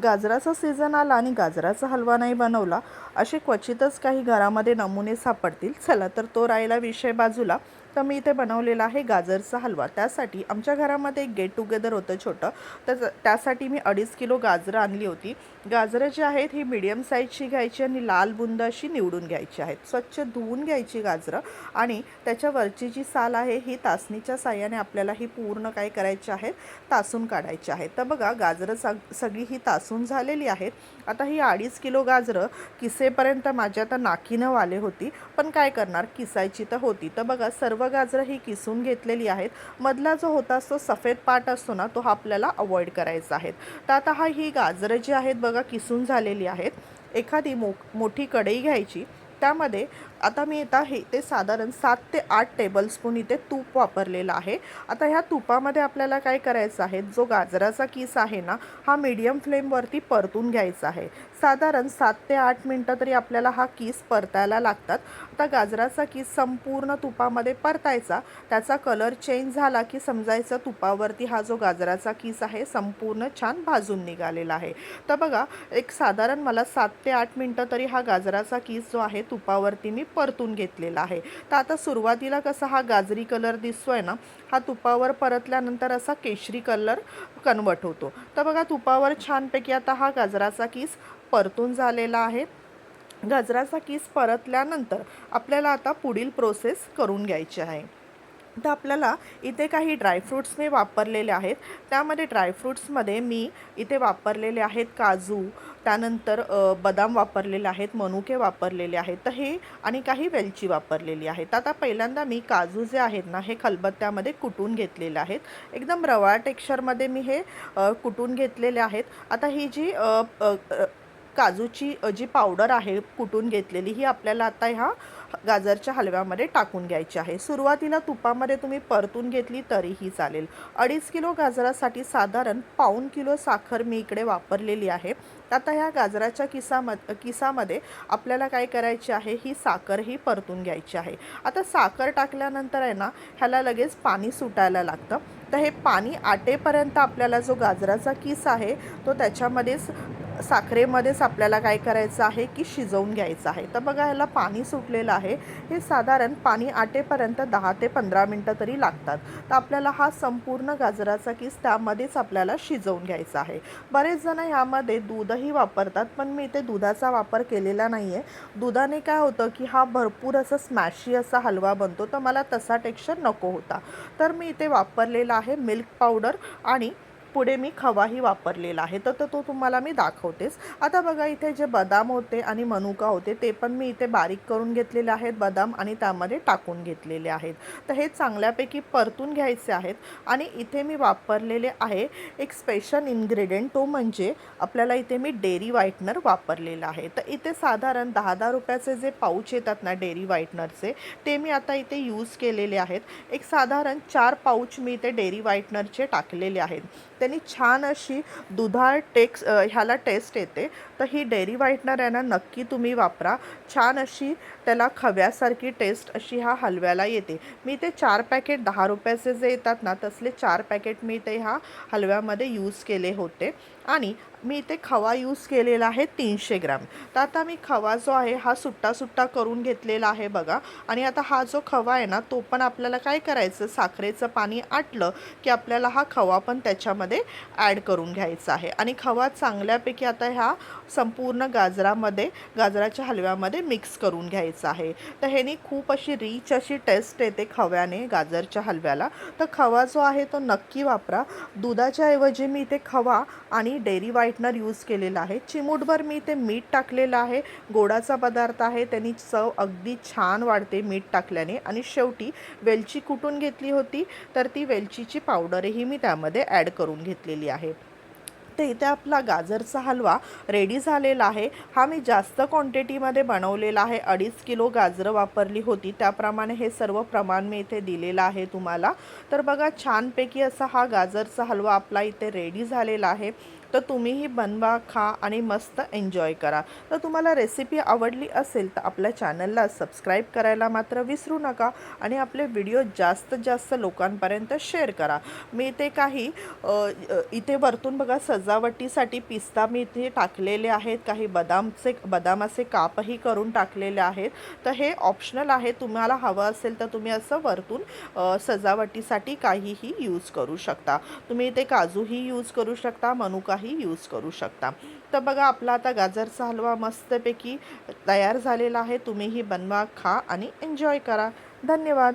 गाजराचा सीझन आला आणि गाजराचा हलवा नाही बनवला असे क्वचितच काही घरामध्ये नमुने सापडतील. चला तर तो राहिला विषय बाजूला. तर मी इथे बनवलेला आहे गाजरचा हलवा. त्यासाठी आमच्या घरामध्ये एक गेट टुगेदर होतं छोटं. तर त्यासाठी मी 2.5 किलो गाजरं आणली होती. गाजरं जी आहेत ही मीडियम साईजची घ्यायची आणि लाल बुंद अशी निवडून घ्यायची आहेत. स्वच्छ धुवून घ्यायची गाजरं आणि त्याच्यावरची जी साल आहे ही तासणीच्या साहाय्याने आपल्याला ही पूर्ण काय करायची आहे, तासून काढायची आहे. तर बघा गाजरं सगळी ही तासून झालेली आहेत. आता ही 2.5 किलो गाजरं किसेपर्यंत माझ्या आता नाकीनं आले होती, पण काय करणार, किसायची तर होती. तर बघा सर्व गाजरं ही किसून घेतलेली आहेत. मधला जो होता तो सफेद पार्ट असतो ना, तो हा आपल्याला अवॉइड करायचा आहे. तर आता ही गाजरं जी आहेत बघा किसून झालेली आहेत. एखादी मोठी कढई घ्यायची. त्यामध्ये आता मी ते साधारण 7 ते 8 टेबलस्पून इथे तूप वापरलेलं आहे. आता ह्या तुपामध्ये आपल्याला काय करायचं आहे, जो गाजराचा किस आहे ना, हा मीडियम फ्लेमवरती परतून घ्यायचा आहे. साधारण 7 ते 8 मिनटं तरी आपल्याला हा किस परतायला लागतात. आता गाजराचा किस संपूर्ण तुपामध्ये परतायचा. त्याचा कलर चेंज झाला की समजायचं तुपावरती हा जो गाजराचा किस आहे संपूर्ण छान भाजून निघालेला आहे. तर बघा एक साधारण मला 7 ते 8 मिनटं तरी हा गाजराचा किस जो आहे तुपावरती मी परतून घेतलेला आहे. तर आता सुरुवातीला कसा हा गाजरी कलर दिसतोय ना, हा तुपावर परतल्यानंतर असा केशरी कलर कन्वर्ट होतो. तर बघा तुपावर छानपैकी आता हा गाजराचा किस परतून झालेला आहे. गाजराचा किस परतल्यानंतर आपल्याला आता पुढील प्रोसेस करून घ्यायची आहे. तर आपल्याला इथे काही ड्रायफ्रूट्स मी वापरलेले आहेत. त्यामध्ये ड्रायफ्रूट्समध्ये मी इथे वापरलेले आहेत काजू, त्यानंतर बदाम वापरलेले आहेत, मनुके वापरलेले आहेत. तर हे आणि काही वेलची वापरलेली आहेत. आता पहिल्यांदा मी काजू जे आहेत ना, हे खलबत्त्यामध्ये कुटून घेतलेले आहेत. एकदम रवाळ टेक्स्चरमध्ये मी हे कुटून घेतलेले आहेत. आता ही जी काजूची जी पावडर आहे कुटून घेतलेली, ही आपल्याला आता ह्या गाजरच्या हलव्यामध्ये टाकून घ्यायची आहे. सुरुवातीला तुपामध्ये तुम्ही परतून घेतली तरीही चालेल. 2.5 किलो गाजरासाठी साधारण पाऊण किलो साखर मी इकडे वापरलेली आहे. आता ह्या गाजराच्या किसामध्ये आपल्याला काय करायची आहे, ही साखर ही परतून घ्यायची आहे. आता साखर टाकल्यानंतर आहे ना, ह्याला लगेच पाणी सुटायला लागतं. तर हे पाणी आटेपर्यंत आपल्याला जो गाजराचा किस आहे तो त्याच्यामध्येच साखरेमध्येच आपल्याला काय करायचं आहे की शिजवून घ्यायचं आहे. तर बघा ह्याला पाणी सुटलेलं आहे. हे साधारण पाणी आटेपर्यंत 10 ते 15 मिनटं तरी लागतात. तर आपल्याला हा संपूर्ण गाजराचा किस त्यामध्येच आपल्याला शिजवून घ्यायचा आहे. बरेच जण ह्यामध्ये दूधही वापरतात, पण मी इथे दुधाचा वापर केलेला नाही आहे. दुधाने काय होतं की हा भरपूर असा स्मॅशी असा हलवा बनतो, तर मला तसा टेक्स्चर नको होता. तर मी इथे वापरलेला आहे मिल्क पावडर आणि पुढे मी खवाही वापरलेला आहे. तर तो तुम्हाला मी दाखवतेच. आता बघा इथे जे बदाम होते आणि मनुका होते ते पण मी इथे बारीक करून घेतलेले आहेत बदाम आणि त्यामध्ये टाकून घेतलेले आहेत. तर हे चांगल्यापैकी परतून घ्यायचे आहेत. आणि इथे मी वापरलेले आहे एक स्पेशल इन्ग्रेडियंट, तो म्हणजे आपल्याला इथे मी डेअरी व्हाईटनर वापरलेलं आहे. तर इथे साधारण 10-10 रुपयाचे जे पाऊच येतात ना डेअरी व्हाईटनरचे, ते मी आता इथे यूज केलेले आहेत. एक साधारण 4 पाऊच मी इथे डेअरी व्हाईटनरचे टाकलेले आहेत. त्यांनी छान अशी दुधाळ ह्याला टेस्ट येते. तर ही डेअरी व्हाईटनर आहे ना, नक्की तुम्ही वापरा. छान अशी त्याला खव्यासारखी टेस्ट अशी ह्या हलव्याला येते. मी ते 4 पॅकेट 10 रुपयाचे जे येतात ना, तसले 4 पॅकेट मी ते ह्या हलव्यामध्ये यूज केले होते. आणि मी इथे खवा यूज केलेला आहे 300 ग्रॅम. तर आता मी खवा जो आहे हा सुट्टा सुट्टा करून घेतलेला आहे बघा. आणि आता हा जो खवा आहे ना, तो पण आपल्याला काय करायचं, साखरेचं पाणी आटलं की आपल्याला हा खवा पण त्याच्यामध्ये ॲड करून घ्यायचा आहे. आणि खवा चांगल्यापैकी आता ह्या संपूर्ण गाजराच्या हलव्यामध्ये मिक्स करून घ्यायचा आहे. तर ह्यानी खूप अशी रिच अशी टेस्ट येते खव्याने गाजरच्या हलव्याला. तर खवा जो आहे तो नक्की वापरा. दुधाच्या ऐवजी मी इथे खवा आणि डेअरी व्हाईटनर यूज केलेला आहे. चिमूटभर मी इथे मीठ टाकलेलं आहे. गोडाचा पदार्थ आहे, त्यांनी चव अगदी छान वाढते मीठ टाकल्याने. आणि शेवटी वेलची कुटून घेतली होती, तर ती वेलचीची पावडरही मी त्यामध्ये ॲड करून घेतलेली आहे. तर इथे आपला गाजरचा हलवा रेडी झालेला आहे. हा मी जास्त क्वांटिटीमध्ये बनवलेला आहे. 2.5 किलो गाजरं वापरली होती, त्याप्रमाणे हे सर्व प्रमाण मी इथे दिलेलं आहे तुम्हाला. तर बघा छानपैकी असा हा गाजरचा हलवा आपला इथे रेडी झालेला आहे. तर तुम्हीही बनवा, खा आणि मस्त एन्जॉय करा. तर तुम्हाला रेसिपी आवडली असेल तर आपल्या चॅनलला सबस्क्राईब करायला मात्र विसरू नका आणि आपले व्हिडिओ जास्तीत जास्त लोकांपर्यंत शेअर करा. मी इथे काही इथे वरतून बघा सजावटीसाठी पिस्ता मी इथे टाकलेले आहेत, काही बदामाचे कापही करून टाकलेले आहेत. तर हे ऑप्शनल आहे, तुम्हाला हवं असेल तर तुम्ही असं वरतून सजावटीसाठी काहीही यूज करू शकता. तुम्ही इथे काजूही यूज करू शकता, मनुकाही यूज करू शकता. तर बघा आपला आता गाजरचा हलवा मस्तपैकी तयार झालेला आहे. तुम्हीही बनवा, खा आणि एन्जॉय करा. धन्यवाद.